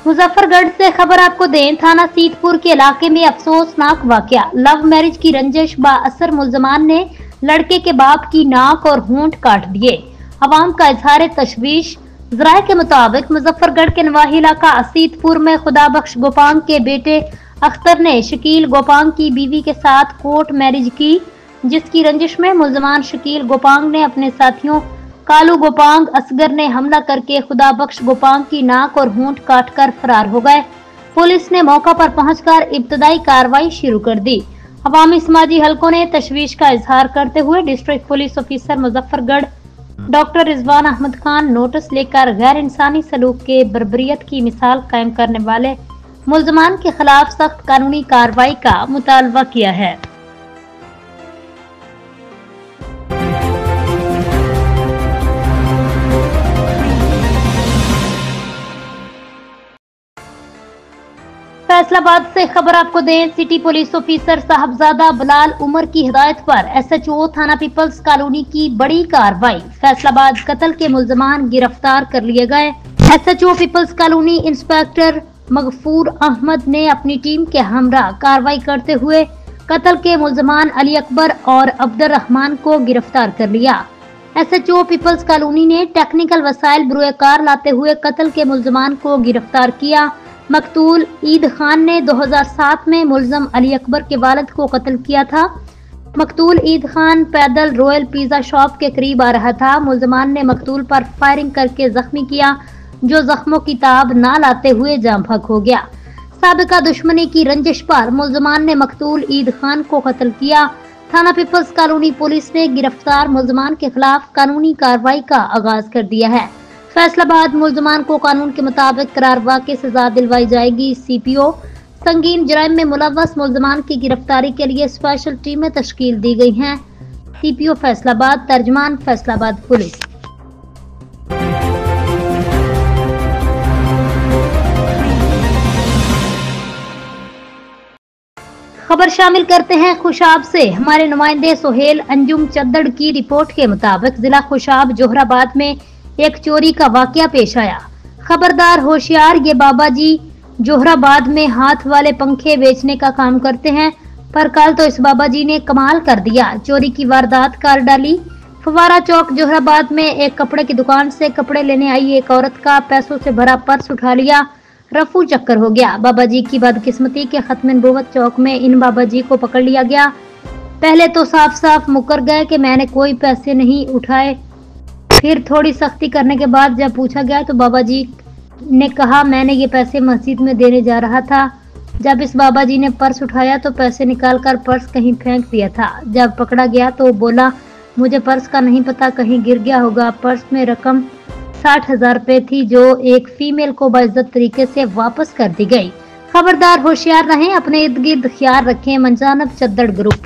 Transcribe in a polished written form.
मुजफ्फरगढ़ से खबर आपको दें, थाना सीतपुर के इलाके में अफसोसनाक वाकया। लव मैरिज की रंजिश बाअसर मुलजमान ने लड़के के बाप की नाक और होंठ काट दिए। अवाम का इजहार तशवीश। जराये के मुताबिक मुजफ्फरगढ़ के नवाही इलाका सीतपुर में खुदाबख्श गोपांग के बेटे अख्तर ने शकील गोपांग की बीवी के साथ कोर्ट मैरिज की, जिसकी रंजिश में मुलजमान शकील गोपांग ने अपने साथियों कालू गोपांग, असगर ने हमला करके खुदाबख्श गोपांग की नाक और होंठ काटकर फरार हो गए। पुलिस ने मौका पर पहुंचकर इब्तदाई कार्रवाई शुरू कर दी। अवामी समाजी हलकों ने तशवीश का इजहार करते हुए district police officer Muzaffargarh doctor Rizwan Ahmed Khan notice लेकर गैर इंसानी सलूक के बर्बरियत की मिसाल कायम करने वाले मुलजमान के खिलाफ सख्त कानूनी कार्रवाई का मुतालबा किया है। फैसलाबाद से खबर आपको दें, city police officer Sahibzada Bilal Umar की हिदायत पर एसएचओ थाना पीपल्स कॉलोनी की बड़ी कार्रवाई। फैसलाबाद कत्ल के मुलजमान गिरफ्तार कर लिए गए। एसएचओ पीपल्स कॉलोनी इंस्पेक्टर मगफूर अहमद ने अपनी टीम के हमरा कार्रवाई करते हुए कत्ल के मुलजमान अली अकबर और अब्दुल रहमान को गिरफ्तार कर लिया। एसएचओ पीपल्स कॉलोनी ने टेक्निकल वसाइल बरूए कार लाते हुए कत्ल के मुलजमान को गिरफ्तार किया। मकतूल ईद खान ने 2007 में मुलजम अली अकबर के वालिद को कत्ल किया था। मकतूल ईद खान पैदल रॉयल पिज्जा शॉप के करीब आ रहा था। मुलजमान ने मकतूल पर फायरिंग करके जख्मी किया, जो जख्मों की ताब ना लाते हुए जाम भग हो गया। साबिका दुश्मनी की रंजिश पर मुलजमान ने मकतूल ईद खान को कत्ल किया। थाना पीपल्स कॉलोनी पुलिस ने गिरफ्तार मुलजमान के खिलाफ कानूनी कार्रवाई का आगाज कर दिया है। फैसलाबाद मुलजमान को कानून के मुताबिक करार वाक़ई सजा दिलवाई जाएगी। सीपीओ संगीन जराइम में मुलव्वस मुलजमान की गिरफ्तारी के लिए स्पेशल टीमें तश्कील दी गई हैं। सीपीओ फैसलाबाद, तर्जमान फैसलाबाद पुलिस। खबर शामिल करते हैं खुशाब से। हमारे नुमाइंदे सोहेल अंजुम चद्दड़ की रिपोर्ट के मुताबिक जिला खुशाब जोहराबाद में एक चोरी का वाकया पेश आया। खबरदार होशियार, ये बाबा जी जोहराबाद में हाथ वाले पंखे बेचने का काम करते हैं, पर कल तो इस बाबा जी ने कमाल कर दिया। चोरी की वारदात कर डाली। फवारा चौक जोहराबाद में एक कपड़े की दुकान से कपड़े लेने आई एक औरत का पैसों से भरा पर्स उठा लिया। रफू चक्कर हो गया। बाबा जी की बदकिस्मती के खत्म नबूवत चौक में इन बाबा जी को पकड़ लिया गया। पहले तो साफ साफ मुकर गए कि मैंने कोई पैसे नहीं उठाए। फिर थोड़ी सख्ती करने के बाद जब पूछा गया तो बाबा जी ने कहा मैंने ये पैसे मस्जिद में देने जा रहा था। जब इस बाबा जी ने पर्स उठाया तो पैसे निकालकर पर्स कहीं फेंक दिया था। जब पकड़ा गया तो बोला मुझे पर्स का नहीं पता, कहीं गिर गया होगा। पर्स में रकम 60,000 रुपए थी, जो एक फीमेल को बाइज्जत तरीके से वापस कर दी गई। खबरदार होशियार रहें, अपने इर्द गिर्द ख्याल रखें। मंजानब चद्दड़ ग्रुप।